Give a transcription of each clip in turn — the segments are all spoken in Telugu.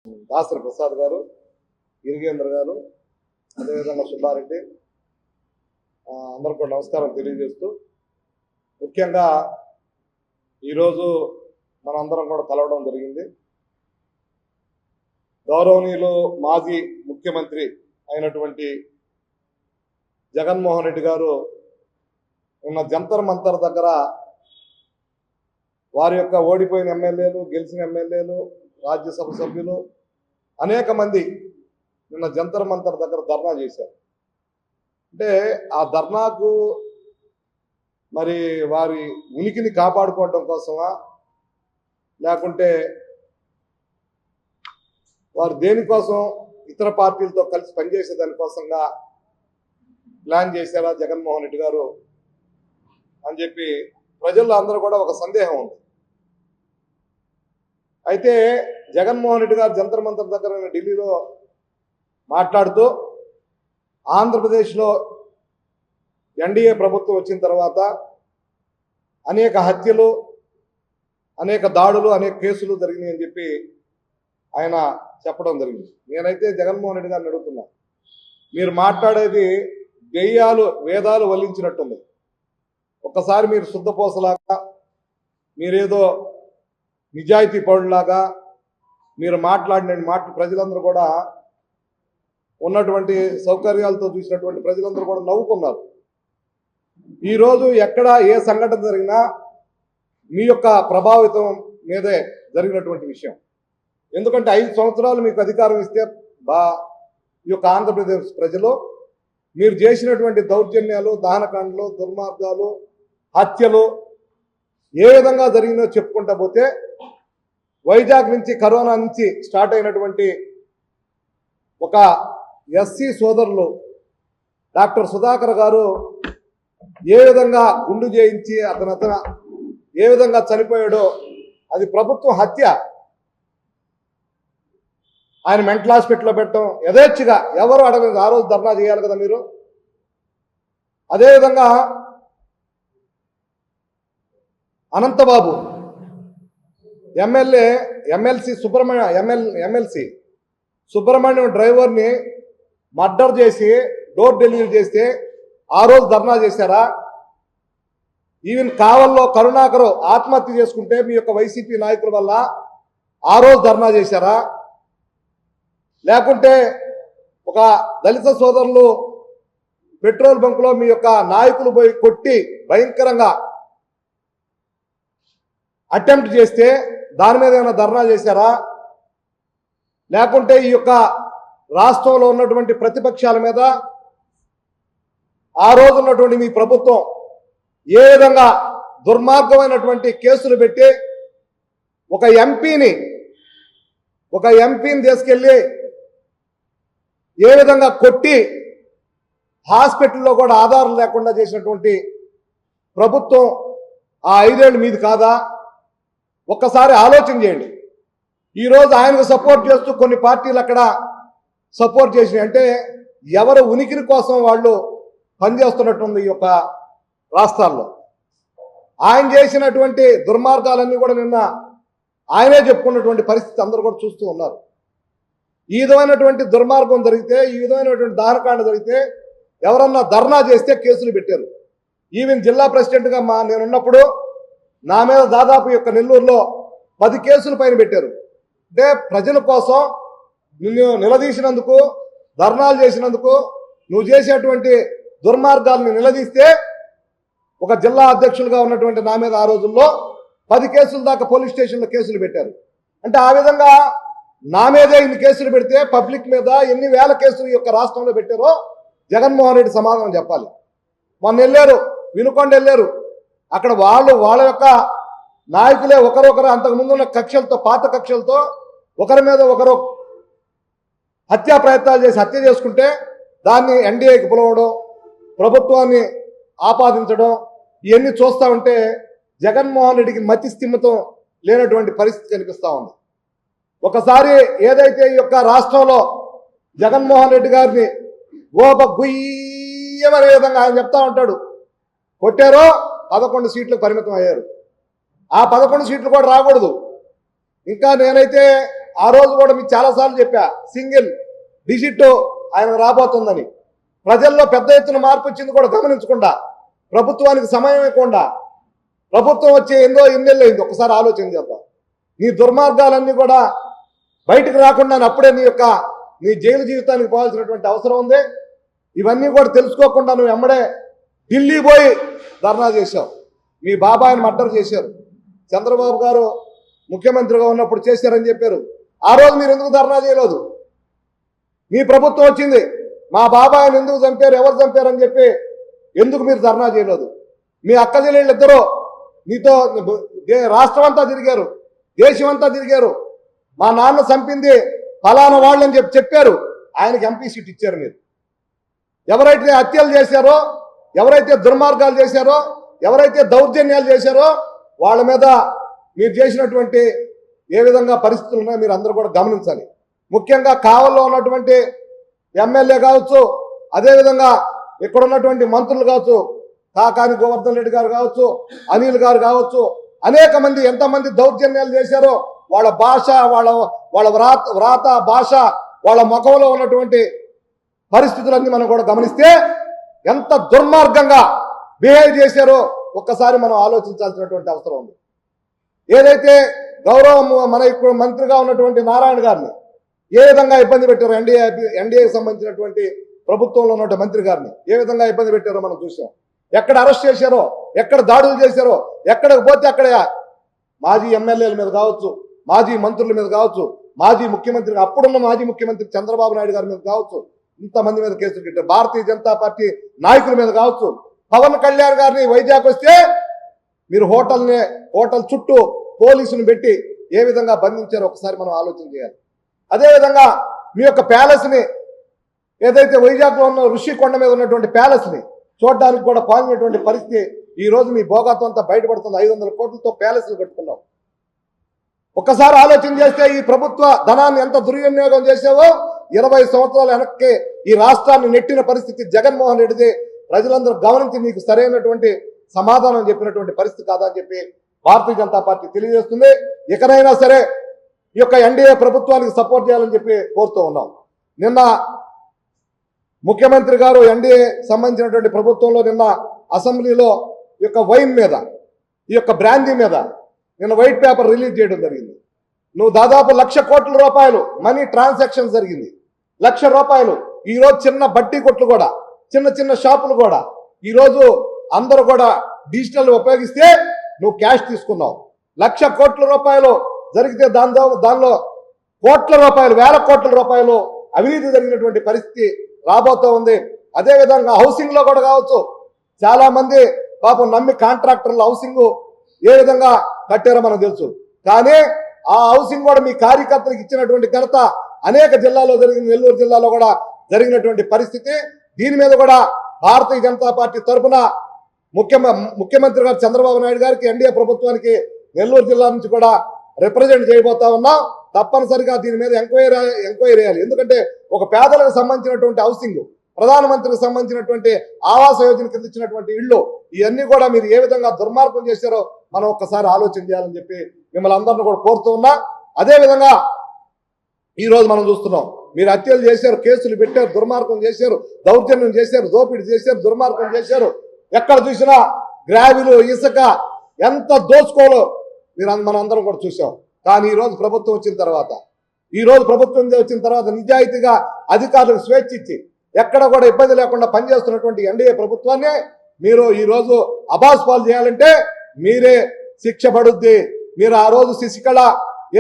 దాసరి ప్రసాద్ గారు, గిరిగేంద్ర గారు, అదేవిధంగా సుబ్బారెడ్డి, అందరికీ నమస్కారం తెలియజేస్తూ, ముఖ్యంగా ఈరోజు మనందరం కూడా కలవడం జరిగింది. గౌరవనీయులు మాజీ ముఖ్యమంత్రి అయినటువంటి జగన్మోహన్ రెడ్డి గారు ఉన్న జంతర్ మంతర్ దగ్గర వారి యొక్క ఓడిపోయిన ఎమ్మెల్యేలు, గెలిచిన ఎమ్మెల్యేలు, రాజ్యసభ సభ్యులు అనేక మంది నిన్న జంతర్ మంతర్ దగ్గర ధర్నా చేశారు. అంటే ఆ ధర్నాకు మరి వారి ఉనికిని కాపాడుకోవడం కోసమా, లేకుంటే వారు దేనికోసం ఇతర పార్టీలతో కలిసి పనిచేసే దానికోసంగా ప్లాన్ చేశారా జగన్మోహన్ రెడ్డి గారు అని చెప్పి ప్రజల్లో అందరూ కూడా ఒక సందేహం ఉంది. అయితే జగన్మోహన్ రెడ్డి గారు జంతర్ మంతర్ దగ్గర ఢిల్లీలో మాట్లాడుతూ, ఆంధ్రప్రదేశ్లో ఎన్డీఏ ప్రభుత్వం వచ్చిన తర్వాత అనేక హత్యలు, అనేక దాడులు, అనేక కేసులు జరిగినాయి అని చెప్పి ఆయన చెప్పడం జరిగింది. నేనైతే జగన్మోహన్ రెడ్డి గారిని అడుగుతున్నా, మీరు మాట్లాడేది దెయ్యాలు వేదాలు వల్లించినట్టుంది. ఒక్కసారి మీరు శుద్ధపోసలాగా, మీరేదో నిజాయితీ పౌరులాగా మీరు మాట్లాడిన మాట ప్రజలందరూ కూడా, ఉన్నటువంటి సౌకర్యాలతో చూసినటువంటి ప్రజలందరూ కూడా నవ్వుకున్నారు. ఈరోజు ఎక్కడ ఏ సంఘటన జరిగినా మీ యొక్క ప్రభావితం మీదే జరిగినటువంటి విషయం. ఎందుకంటే 5 సంవత్సరాలు మీకు అధికారం ఇస్తే ఈ యొక్క ఆంధ్రప్రదేశ్ ప్రజలు మీరు చేసినటువంటి దౌర్జన్యాలు, దహనకాండలు, దుర్మార్గాలు, హత్యలు ఏ విధంగా జరిగిందో చెప్పుకుంటా పోతే, వైజాగ్ నుంచి కరోనా నుంచి స్టార్ట్ అయినటువంటి ఒక ఎస్సీ సోదరులు డాక్టర్ సుధాకర్ గారు ఏ విధంగా గుండు చేయించి అతను ఏ విధంగా చనిపోయాడో, అది ప్రభుత్వం హత్య. ఆయన మెంటల్ హాస్పిటల్లో పెట్టడం యథేచ్ఛగా ఎవరు అడగలేదు. ఆ రోజు ధర్నా చేయాలి కదా మీరు. అదేవిధంగా అనంతబాబు ఎమ్మెల్సీ సుబ్రహ్మణ్యం డ్రైవర్ని మర్డర్ చేసి డోర్ డెలివరీ చేస్తే ఆ రోజు ధర్నా చేశారా? ఈవెన్ కావల్లో కరుణాకరు ఆత్మహత్య చేసుకుంటే మీ యొక్క వైసీపీ నాయకుల వల్ల ఆ రోజు ధర్నా చేశారా? లేకుంటే ఒక దళిత సోదరులు పెట్రోల్ బంకులో మీ యొక్క నాయకులు పోయి కొట్టి భయంకరంగా అటెంప్ట్ చేస్తే దాని మీద ఏమైనా ధర్నా చేశారా? లేకుంటే ఈ యొక్క రాష్ట్రంలో ఉన్నటువంటి ప్రతిపక్షాల మీద ఆ రోజు ఉన్నటువంటి మీ ప్రభుత్వం ఏ విధంగా దుర్మార్గమైనటువంటి కేసులు పెట్టి ఒక ఎంపీని తీసుకెళ్ళి ఏ విధంగా కొట్టి హాస్పిటల్లో కూడా ఆధారం లేకుండా చేసినటువంటి ప్రభుత్వం ఆ 5 ఏళ్ళు మీది కాదా? ఒక్కసారి ఆలోచన చేయండి. ఈరోజు ఆయనకు సపోర్ట్ చేస్తూ కొన్ని పార్టీలు అక్కడ సపోర్ట్ చేసినాయి అంటే ఎవరు ఉనికిని కోసం వాళ్ళు పనిచేస్తున్నట్టుంది ఈ యొక్క రాష్ట్రాల్లో. ఆయన చేసినటువంటి దుర్మార్గాలన్నీ కూడా నిన్న ఆయనే చెప్పుకున్నటువంటి పరిస్థితి అందరూ కూడా చూస్తూ ఉన్నారు. ఈ విధమైనటువంటి దుర్మార్గం జరిగితే, ఈ విధమైనటువంటి దారుకాండ జరిగితే ఎవరన్నా ధర్నా చేస్తే కేసులు పెట్టారు. ఈవెన్ జిల్లా ప్రెసిడెంట్గా నేనున్నప్పుడు నా మీద దాదాపు యొక్క నెల్లూరులో 10 కేసులు పైన పెట్టారు. అంటే ప్రజల కోసం నిన్ను నిలదీసినందుకు, ధర్నాలు చేసినందుకు, నువ్వు చేసేటువంటి దుర్మార్గాలను నిలదీస్తే ఒక జిల్లా అధ్యక్షులుగా ఉన్నటువంటి నా మీద ఆ రోజుల్లో 10 కేసుల దాకా పోలీస్ స్టేషన్లో కేసులు పెట్టారు. అంటే ఆ విధంగా నా మీదే ఇన్ని కేసులు పెడితే పబ్లిక్ మీద ఎన్ని వేల కేసులు ఈ యొక్క రాష్ట్రంలో పెట్టారో జగన్మోహన్ రెడ్డి సమాధానం చెప్పాలి. మొన్న వెళ్ళారు, వినుకొండ వెళ్ళారు. అక్కడ వాళ్ళ యొక్క నాయకులే ఒకరొకరు అంతకుముందు ఉన్న కక్షలతో, పాత కక్షలతో ఒకరి మీద ఒకరు హత్యా ప్రయత్నాలు చేసి హత్య చేసుకుంటే దాన్ని ఎన్డీఏకి పిలవడం, ప్రభుత్వాన్ని ఆపాదించడం, ఇవన్నీ చూస్తూ ఉంటే జగన్మోహన్ రెడ్డికి మతి స్థిమితం లేనటువంటి పరిస్థితి కనిపిస్తూ ఉంది. ఒకసారి ఏదైతే ఈ యొక్క రాష్ట్రంలో జగన్మోహన్ రెడ్డి గారిని గుయ్యమనే విధంగా ఆయన చెప్తా ఉంటాడు, కొట్టారో 11 సీట్లకు పరిమితం అయ్యారు. ఆ 11 సీట్లు కూడా రాకూడదు. ఇంకా నేనైతే ఆ రోజు కూడా మీకు చాలాసార్లు చెప్పా, సింగిల్ డిజిట్ ఆయన రాబోతుందని. ప్రజల్లో పెద్ద ఎత్తున మార్పు వచ్చింది కూడా గమనించకుండా, ప్రభుత్వానికి సమయం ఇవ్వకుండా, ప్రభుత్వం వచ్చే ఎన్నెళ్ళు అయింది ఒకసారి ఆలోచన చేద్దాం. నీ దుర్మార్గాలన్నీ కూడా బయటకు రాకుండా అప్పుడే నీ జైలు జీవితానికి పోవాల్సినటువంటి అవసరం ఉంది. ఇవన్నీ కూడా తెలుసుకోకుండా నువ్వు ఎమ్మడే ఢిల్లీ పోయి ధర్నా చేశావు. మీ బాబాయిని మర్డర్ చేశారు. చంద్రబాబు గారు ముఖ్యమంత్రిగా ఉన్నప్పుడు చేశారని చెప్పారు. ఆ రోజు మీరు ఎందుకు ధర్నా చేయలేదు? మీ ప్రభుత్వం వచ్చింది, మా బాబాయిని ఎందుకు చంపారు, ఎవరు చంపారని చెప్పి ఎందుకు మీరు ధర్నా చేయలేదు? మీ అక్క చెల్లెళ్ళు ఇద్దరు నీతో రాష్ట్రం అంతా తిరిగారు, దేశం అంతా తిరిగారు. మా నాన్న చంపింది ఫలానా వాళ్ళని చెప్పారు. ఆయనకి ఎంపీ సీట్ ఇచ్చారు. మీరు ఎవరైతే హత్యలు చేశారో, ఎవరైతే దుర్మార్గాలు చేశారో, ఎవరైతే దౌర్జన్యాలు చేశారో వాళ్ళ మీద మీరు చేసినటువంటి ఏ విధంగా పరిస్థితులు ఉన్నాయో మీరు అందరూ కూడా గమనించాలి. ముఖ్యంగా కావల్లో ఉన్నటువంటి ఎమ్మెల్యే కావచ్చు, అదేవిధంగా ఇక్కడ ఉన్నటువంటి మంత్రులు కావచ్చు, కాకాని గోవర్ధన్ రెడ్డి గారు కావచ్చు, అనిల్ గారు కావచ్చు, అనేక మంది ఎంతమంది దౌర్జన్యాలు చేశారో వాళ్ళ భాష, వాళ్ళ వ్రాత భాష, వాళ్ళ ముఖంలో ఉన్నటువంటి పరిస్థితులన్నీ మనం కూడా గమనిస్తే ఎంత దుర్మార్గంగా బిహేవ్ చేశారో ఒక్కసారి మనం ఆలోచించాల్సినటువంటి అవసరం ఉంది. ఏదైతే గౌరవం మన ఇప్పుడు మంత్రిగా ఉన్నటువంటి నారాయణ గారిని ఏ విధంగా ఇబ్బంది పెట్టారో, ఎన్డీఏకి సంబంధించినటువంటి ప్రభుత్వంలో ఉన్న మంత్రి గారిని ఏ విధంగా ఇబ్బంది పెట్టారో మనం చూసాం. ఎక్కడ అరెస్ట్ చేశారో, ఎక్కడ దాడులు చేశారో, ఎక్కడికి పోతే అక్కడ మాజీ ఎమ్మెల్యేల మీద కావచ్చు, మాజీ మంత్రుల మీద కావచ్చు, మాజీ ముఖ్యమంత్రి అప్పుడున్న మాజీ ముఖ్యమంత్రి చంద్రబాబు నాయుడు గారి మీద కావచ్చు, ఇంతమంది మీద కేసులు పెట్టారు. భారతీయ జనతా పార్టీ నాయకుల మీద కావచ్చు. పవన్ కళ్యాణ్ గారిని వైజాగ్ వస్తే మీరు హోటల్ చుట్టూ పోలీసులు పెట్టి ఏ విధంగా బంధించారో ఒకసారి మనం ఆలోచన చేయాలి. అదేవిధంగా మీ యొక్క ప్యాలెస్ని, ఏదైతే వైజాగ్లో ఉన్న ఋషికొండ మీద ఉన్నటువంటి ప్యాలెస్ని చూడడానికి కూడా పాల్గొనేటువంటి పరిస్థితి ఈ రోజు మీ భోగాతం అంతా బయటపడుతుంది. 500 కోట్లతో ప్యాలెస్లు కట్టుకున్నాం. ఒక్కసారి ఆలోచన చేస్తే ఈ ప్రభుత్వ ధనాన్ని ఎంత దుర్వినియోగం చేసావో 20 సంవత్సరాల వెనక్కి ఈ రాష్ట్రాన్ని నెట్టిన పరిస్థితి జగన్మోహన్ రెడ్డిది. ప్రజలందరూ గమనించి నీకు సరైనటువంటి సమాధానం చెప్పినటువంటి పరిస్థితి కాదని చెప్పి భారతీయ జనతా పార్టీ తెలియజేస్తుంది. ఇకనైనా సరే ఈ యొక్క ఎన్డీఏ ప్రభుత్వానికి సపోర్ట్ చేయాలని చెప్పి కోరుతూ ఉన్నాం. నిన్న ముఖ్యమంత్రి గారు ఎన్డీఏ సంబంధించినటువంటి ప్రభుత్వంలో నిన్న అసెంబ్లీలో ఈ యొక్క వైన్ మీద, ఈ యొక్క బ్రాందీ మీద నిన్న వైట్ పేపర్ రిలీజ్ చేయడం జరిగింది. నువ్వు దాదాపు 1,00,000 కోట్ల రూపాయలు మనీ ట్రాన్సాక్షన్ జరిగింది. 1,00,000 రూపాయలు. ఈరోజు చిన్న బడ్డీ కొట్లు కూడా, చిన్న షాపులు కూడా ఈరోజు అందరూ కూడా డిజిటల్ ఉపయోగిస్తే నువ్వు క్యాష్ తీసుకున్నావు. 1,00,000 కోట్ల రూపాయలు జరిగితే దానిలో కోట్ల రూపాయలు, 1,000 కోట్ల రూపాయలు అవినీతి జరిగినటువంటి పరిస్థితి రాబోతూ ఉంది. అదేవిధంగా హౌసింగ్ లో కూడా కావచ్చు, చాలా మంది పాపం నమ్మి కాంట్రాక్టర్లు హౌసింగ్ ఏ విధంగా కట్టారో మనకు తెలుసు. కానీ ఆ హౌసింగ్ కూడా మీ కార్యకర్తలకు ఇచ్చినటువంటి ఘనత అనేక జిల్లాల్లో జరిగింది. నెల్లూరు జిల్లాలో కూడా జరిగినటువంటి పరిస్థితి. దీని మీద కూడా భారతీయ జనతా పార్టీ తరఫున ముఖ్యమంత్రి గారు చంద్రబాబు నాయుడు గారికి, ఎన్డీఏ ప్రభుత్వానికి నెల్లూరు జిల్లా నుంచి కూడా రిప్రజెంట్ చేయబోతా ఉన్నాం. తప్పనిసరిగా దీని మీద ఎంక్వైరీ చేయాలి. ఎందుకంటే ఒక పేదలకు సంబంధించినటువంటి హౌసింగ్, ప్రధానమంత్రికి సంబంధించినటువంటి ఆవాస యోజన కింద ఇచ్చినటువంటి ఇళ్ళు, ఇవన్నీ కూడా మీరు ఏ విధంగా దుర్మార్గం చేశారో మనం ఒక్కసారి ఆలోచన చేయాలని చెప్పి మిమ్మల్ని అందరినీ కూడా కోరుతూ ఉన్నా. అదేవిధంగా ఈరోజు మనం చూస్తున్నాం, మీరు హత్యలు చేశారు, కేసులు పెట్టారు, దుర్మార్గం చేశారు, దౌర్జన్యం చేశారు, దోపిడీ చేశారు, దుర్మార్గం చేశారు. ఎక్కడ చూసినా గ్రావిలు, ఇసుక ఎంత దోచుకోలో మనం అందరం కూడా చూసాం. కానీ ఈరోజు ప్రభుత్వం వచ్చిన తర్వాత నిజాయితీగా అధికారులకు స్వేచ్ఛ ఇచ్చి ఎక్కడ కూడా ఇబ్బంది లేకుండా పనిచేస్తున్నటువంటి ఎన్డీఏ ప్రభుత్వాన్ని మీరు ఈరోజు అబాస్పాలు చేయాలంటే మీరే శిక్ష పడుద్ది. మీరు ఆ రోజు శశికళ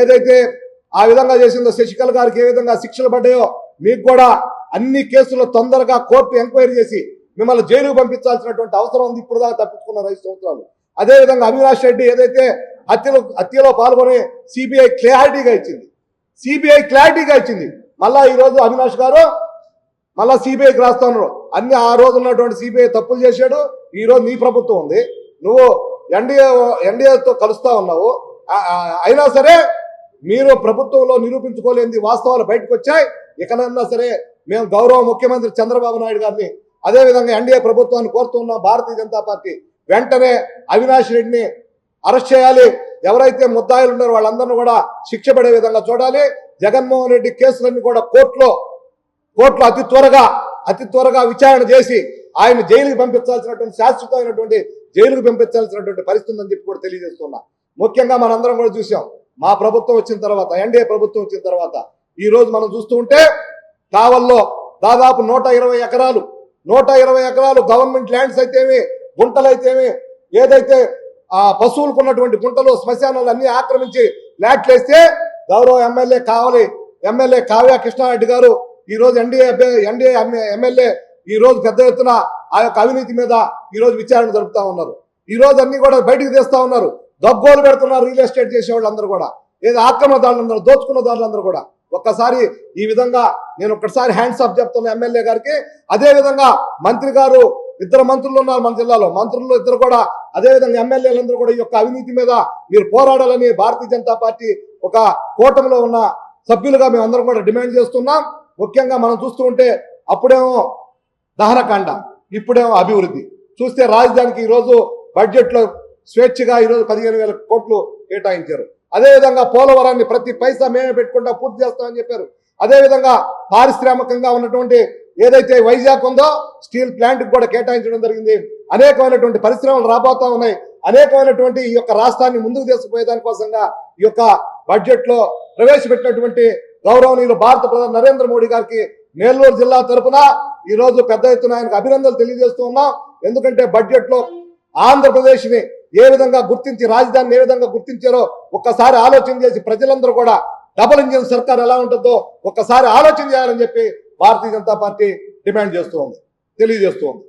ఏదైతే ఆ విధంగా చేసిందో, శశికళ గారికి ఏ విధంగా శిక్షలు పడ్డాయో మీకు కూడా అన్ని కేసుల్లో తొందరగా కోర్టు ఎంక్వైరీ చేసి మిమ్మల్ని జైలుకు పంపించాల్సినటువంటి అవసరం ఉంది. ఇప్పుడు దాకా తప్పించుకున్న 5 సంవత్సరాలు. అదేవిధంగా అవినాష్ రెడ్డి ఏదైతే హత్యలో పాల్గొని సిబిఐ క్లారిటీగా ఇచ్చింది. మళ్ళా ఈరోజు అవినాష్ గారు మళ్ళా సిబిఐకి రాస్తా ఉన్నారు. అన్ని ఆ రోజు ఉన్నటువంటి సిబిఐ తప్పులు చేశాడు. ఈరోజు నీ ప్రభుత్వం ఉంది, నువ్వు ఎన్డీఏతో కలుస్తా ఉన్నావు. అయినా సరే మీరు ప్రభుత్వంలో నిరూపించుకోలేని వాస్తవాలు బయటకు వచ్చాయి. ఇకనన్నా సరే మేము గౌరవ ముఖ్యమంత్రి చంద్రబాబు నాయుడు గారిని, అదేవిధంగా ఎన్డీఏ ప్రభుత్వాన్ని కోరుతున్నాం. భారతీయ జనతా పార్టీ వెంటనే అవినాష్ రెడ్డిని అరెస్ట్ చేయాలి. ఎవరైతే ముద్దాయిలు ఉన్నారో వాళ్ళందరినీ కూడా శిక్ష పడే విధంగా చూడాలి. జగన్మోహన్ రెడ్డి కేసులన్నీ కూడా కోర్టులో అతి త్వరగా విచారణ చేసి ఆయన జైలుకి పంపించాల్సినటువంటి శాశ్వతమైనటువంటి జైలుకు పంపించాల్సినటువంటి పరిస్థితి ఉందని చెప్పి కూడా తెలియజేస్తున్నా. ముఖ్యంగా మనందరం కూడా చూసాం, మా ప్రభుత్వం వచ్చిన తర్వాత, ఎన్డీఏ ప్రభుత్వం వచ్చిన తర్వాత ఈ రోజు మనం చూస్తూ ఉంటే కావల్లో దాదాపు 120 ఎకరాలు గవర్నమెంట్ ల్యాండ్స్ అయితేమి, గుంటలు అయితేమి, ఏదైతే పశువులకు ఉన్నటువంటి గుంటలు, శ్మశానాలు అన్ని ఆక్రమించి ఫ్లాట్లు వేస్తే గౌరవ ఎమ్మెల్యే కావ్య కృష్ణారెడ్డి గారు ఈ రోజు ఎన్డీఏ ఎమ్మెల్యే ఈ రోజు పెద్ద ఎత్తున ఆ యొక్క అవినీతి మీద ఈ రోజు విచారణ జరుపుతా ఉన్నారు. ఈ రోజు అన్ని కూడా బయటికి తీస్తా ఉన్నారు. గగ్గోలు పెడుతున్నారు రియల్ ఎస్టేట్ చేసే వాళ్ళందరూ కూడా, ఏదో ఆక్రమణదారులందరూ, దోచుకున్న దారులందరూ కూడా. ఒక్కసారి ఈ విధంగా నేను ఒక్కసారి హ్యాండ్స్ అప్ చెప్తున్నా ఎమ్మెల్యే గారికి. అదే విధంగా మంత్రి గారు, 2 మంత్రులు ఉన్నారు మన జిల్లాలో, మంత్రులు 2 కూడా, అదే విధంగా ఎమ్మెల్యేలందరూ కూడా ఈ యొక్క అవినీతి మీద మీరు పోరాడాలని భారతీయ జనతా పార్టీ ఒక కూటమిలో ఉన్న సభ్యులుగా మేమందరం కూడా డిమాండ్ చేస్తున్నాం. ముఖ్యంగా మనం చూస్తూ ఉంటే అప్పుడేమో దహనకాండ, ఇప్పుడేమో అభివృద్ధి. చూస్తే రాజధానికి ఈరోజు బడ్జెట్లో స్వేచ్ఛగా ఈరోజు 15,000 కోట్లు కేటాయించారు. అదేవిధంగా పోలవరాన్ని ప్రతి పైసా మేమే పెట్టుకుంటా పూర్తి చేస్తామని చెప్పారు. అదేవిధంగా పారిశ్రామికంగా ఉన్నటువంటి ఏదైతే వైజాగ్ ఉందో స్టీల్ ప్లాంట్ కూడా కేటాయించడం జరిగింది. అనేకమైనటువంటి పరిశ్రమలు రాబోతా ఉన్నాయి. అనేకమైనటువంటి ఈ యొక్క రాష్ట్రాన్ని ముందుకు తీసుకుపోయేదానికోసంగా ఈ యొక్క బడ్జెట్లో ప్రవేశపెట్టినటువంటి గౌరవనీయులు భారత ప్రధాని నరేంద్ర మోడీ గారికి నెల్లూరు జిల్లా తరఫున ఈ రోజు పెద్ద ఎత్తున ఆయనకు అభినందనలు తెలియజేస్తూ ఉన్నాం. ఎందుకంటే బడ్జెట్లో ఆంధ్రప్రదేశ్ ని ఏ విధంగా గుర్తించి, రాజధానిని ఏ విధంగా గుర్తించారో ఒక్కసారి ఆలోచన చేసి ప్రజలందరూ కూడా డబుల్ ఇంజిన్ సర్కార్ ఎలా ఉంటుందో ఒక్కసారి ఆలోచన చేయాలని చెప్పి భారతీయ జనతా పార్టీ డిమాండ్ చేస్తూ ఉంది, తెలియజేస్తూ ఉంది.